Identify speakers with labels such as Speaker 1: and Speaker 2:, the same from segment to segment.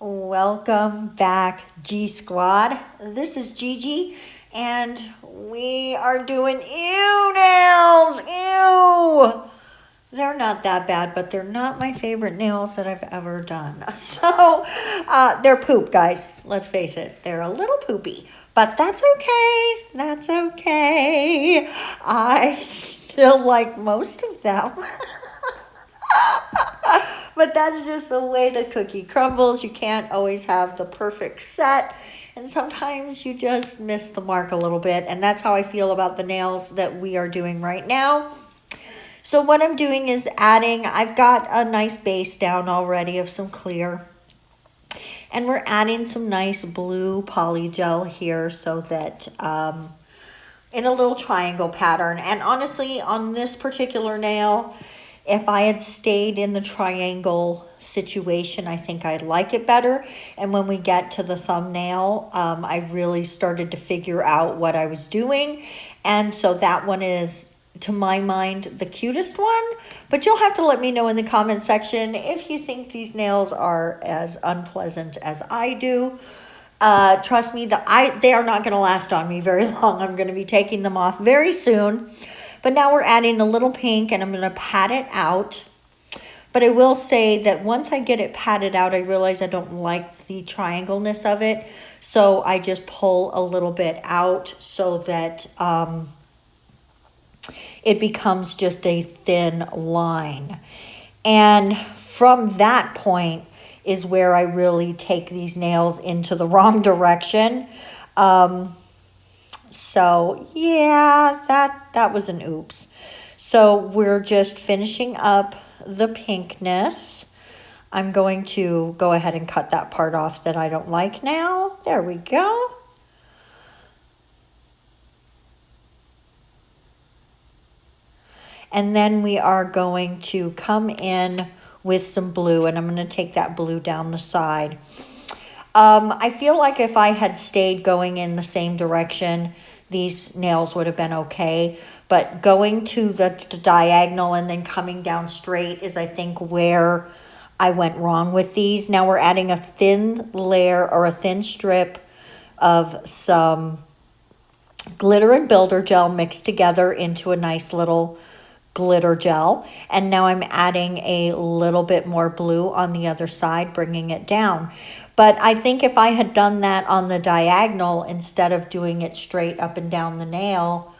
Speaker 1: Welcome back, G Squad. This is Gigi, and we are doing ew nails. Ew! They're not that bad, but they're not my favorite nails that I've ever done. So, they're poop, guys. Let's face it. They're a little poopy, but that's okay. That's okay. I still like most of them. But that's just the way the cookie crumbles. You can't always have the perfect set. And sometimes you just miss the mark a little bit. And that's how I feel about the nails that we are doing right now. So what I'm doing is I've got a nice base down already of some clear. And we're adding some nice blue polygel here so that in a little triangle pattern. And honestly, on this particular nail, if I had stayed in the triangle situation, I think I'd like it better. And when we get to the thumbnail, I really started to figure out what I was doing. And so that one is, to my mind, the cutest one. But you'll have to let me know in the comment section if you think these nails are as unpleasant as I do. Trust me, they are not going to last on me very long. I'm going to be taking them off very soon. But now we're adding a little pink, and I'm going to pat it out. But I will say that once I get it patted out, I realize I don't like the triangleness of it. So I just pull a little bit out so that it becomes just a thin line. And from that point is where I really take these nails into the wrong direction. So yeah, that was an oops. So we're just finishing up the pinkness. I'm going to go ahead and cut that part off that I don't like now. There we go. And then we are going to come in with some blue, and I'm going to take that blue down the side. I feel like if I had stayed going in the same direction, these nails would have been okay. But going to the diagonal and then coming down straight is, I think, where I went wrong with these. Now we're adding a thin layer or a thin strip of some glitter and builder gel mixed together into a nice little glitter gel. And now I'm adding a little bit more blue on the other side, bringing it down. But I think if I had done that on the diagonal instead of doing it straight up and down the nail,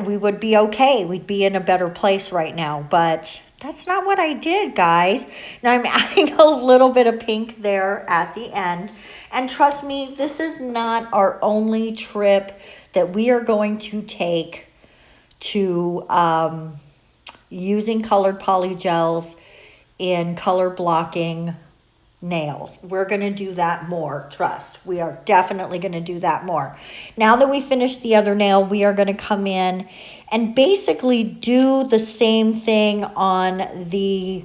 Speaker 1: we would be okay. We'd be in a better place right now. But that's not what I did, guys. Now I'm adding a little bit of pink there at the end. And trust me, this is not our only trip that we are going to take to using colored polygels in color blocking nails. We're going to do that more. Trust. We are definitely going to do that more. Now that we finished the other nail, we are going to come in and basically do the same thing on the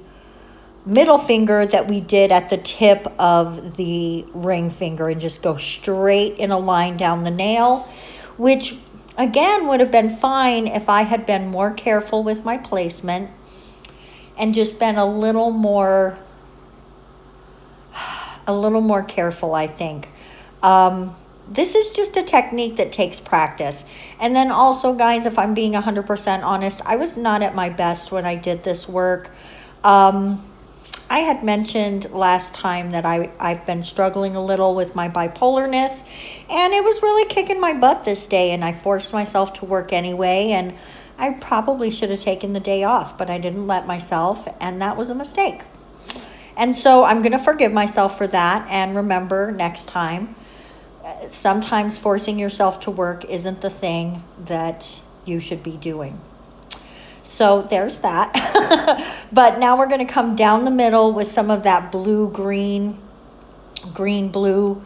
Speaker 1: middle finger that we did at the tip of the ring finger and just go straight in a line down the nail, which again would have been fine if I had been more careful with my placement and just been a little more careful, I think. This is just a technique that takes practice. And then also, guys, if I'm being 100% honest, I was not at my best when I did this work. I had mentioned last time that I've been struggling a little with my bipolarness, and it was really kicking my butt this day, and I forced myself to work anyway, and I probably should have taken the day off, but I didn't let myself, and that was a mistake. And so I'm going to forgive myself for that, and remember next time, sometimes forcing yourself to work isn't the thing that you should be doing. So there's that. But now we're going to come down the middle with some of that blue-green, green-blue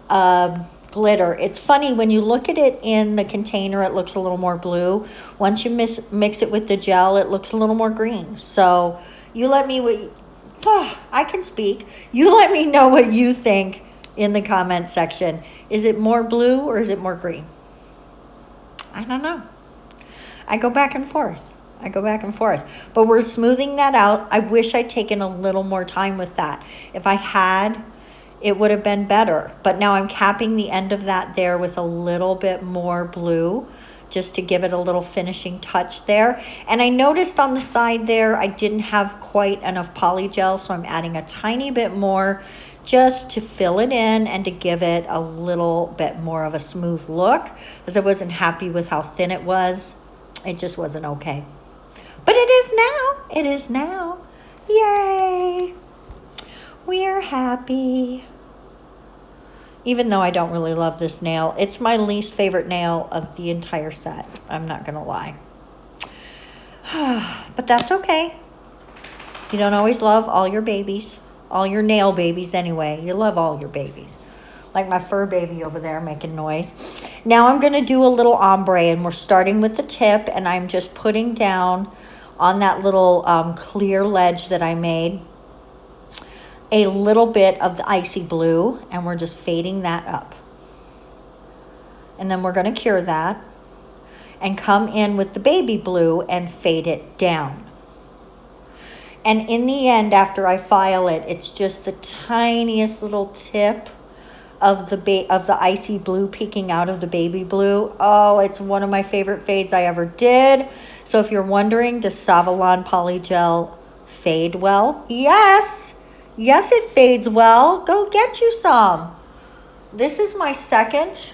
Speaker 1: glitter. It's funny, when you look at it in the container, it looks a little more blue. Once you mix it with the gel, it looks a little more green. So you let me... I can speak. You let me know what you think in the comment section. Is it more blue or is it more green? I don't know. I go back and forth. But we're smoothing that out. I wish I'd taken a little more time with that. If I had, it would have been better. But now I'm capping the end of that there with a little bit more blue, just to give it a little finishing touch there. And I noticed on the side there, I didn't have quite enough polygel, so I'm adding a tiny bit more just to fill it in and to give it a little bit more of a smooth look, because I wasn't happy with how thin it was. It just wasn't okay. But it is now. It is now. Yay. We're happy. Even though I don't really love this nail, it's my least favorite nail of the entire set. I'm not going to lie. But that's okay. You don't always love all your babies. All your nail babies anyway. You love all your babies. Like my fur baby over there making noise. Now I'm going to do a little ombre, and we're starting with the tip, and I'm just putting down on that little clear ledge that I made a little bit of the icy blue, and we're just fading that up. And then we're going to cure that and come in with the baby blue and fade it down. And in the end, after I file it, it's just the tiniest little tip of the icy blue peeking out of the baby blue. Oh, it's one of my favorite fades I ever did. So if you're wondering, does Saviland polygel fade well? Yes. Yes, it fades well. Go get you some. This is my second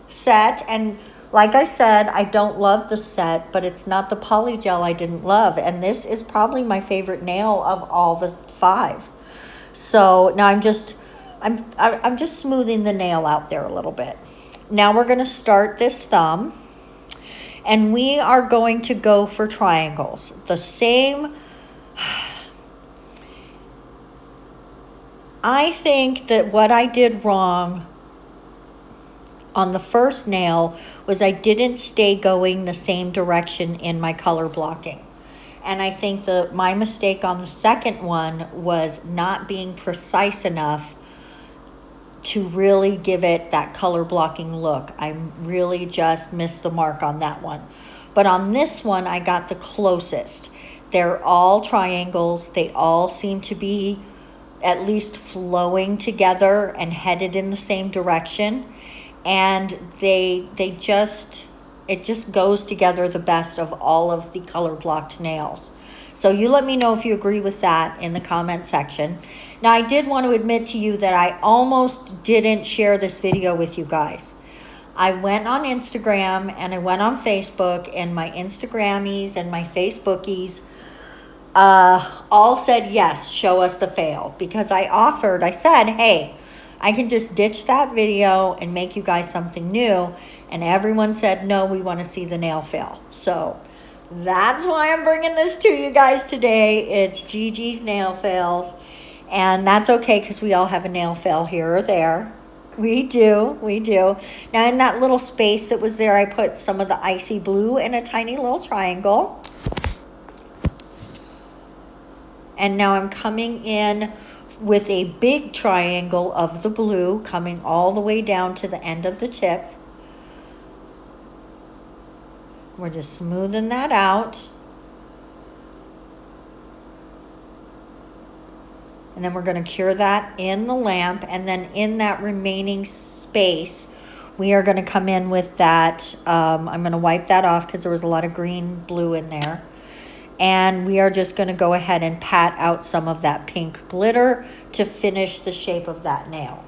Speaker 1: set, and like I said, I don't love the set, but it's not the polygel I didn't love, and this is probably my favorite nail of all the 5. So now I'm just smoothing the nail out there a little bit. Now we're going to start this thumb, and we are going to go for triangles. The same. I think that what I did wrong on the first nail was I didn't stay going the same direction in my color blocking. And I think that my mistake on the second one was not being precise enough to really give it that color blocking look. I really just missed the mark on that one. But on this one, I got the closest. They're all triangles. They all seem to be at least flowing together and headed in the same direction, and it just goes together the best of all of the color blocked nails. So you let me know if you agree with that in the comment section. Now I did want to admit to you that I almost didn't share this video with you guys. I went on Instagram and I went on Facebook, and my Instagrammies and my Facebookies all said, yes, show us the fail, because I said, hey, I can just ditch that video and make you guys something new. And everyone said, no, we want to see the nail fail. So that's why I'm bringing this to you guys today. It's Gigi's nail fails. And that's okay, because we all have a nail fail here or there. We do. Now in that little space that was there, I put some of the icy blue in a tiny little triangle. And now I'm coming in with a big triangle of the blue coming all the way down to the end of the tip. We're just smoothing that out. And then we're going to cure that in the lamp. And then in that remaining space, we are going to come in with that. I'm going to wipe that off because there was a lot of green blue in there. And we are just going to go ahead and pat out some of that pink glitter to finish the shape of that nail.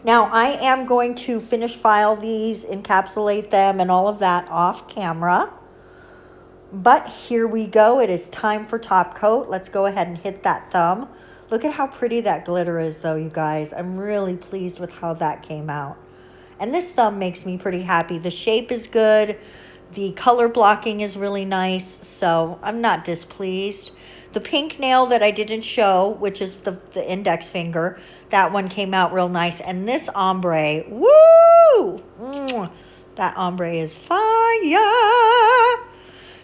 Speaker 1: Now I am going to finish file these, encapsulate them, and all of that off camera. But here we go. It is time for top coat. Let's go ahead and hit that thumb. Look at how pretty that glitter is, though, you guys. I'm really pleased with how that came out. And this thumb makes me pretty happy. The shape is good. The color blocking is really nice, so I'm not displeased. The pink nail that I didn't show, which is the index finger, that one came out real nice. And this ombre, woo! That ombre is fire!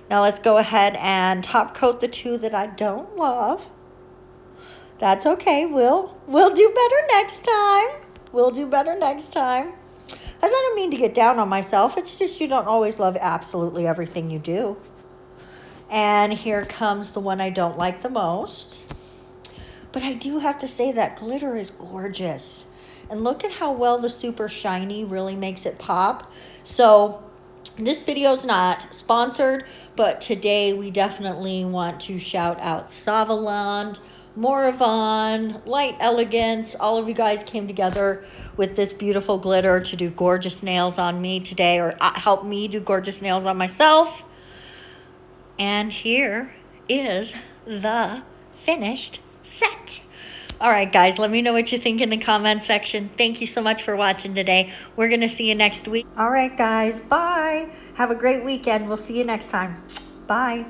Speaker 1: Now let's go ahead and top coat the two that I don't love. That's okay. We'll do better next time. We'll do better next time. As I don't mean to get down on myself. It's just you don't always love absolutely everything you do. And here comes the one I don't like the most. But I do have to say that glitter is gorgeous. And look at how well the super shiny really makes it pop. So this video is not sponsored, but today we definitely want to shout out Saviland, Mororvan, Light Elegance. All of you guys came together with this beautiful glitter to do gorgeous nails on me today, or help me do gorgeous nails on myself. And here is the finished set. All right, guys, let me know what you think in the comment section. Thank you so much for watching today. We're going to see you next week. All right, guys, bye. Have a great weekend. We'll see you next time. Bye.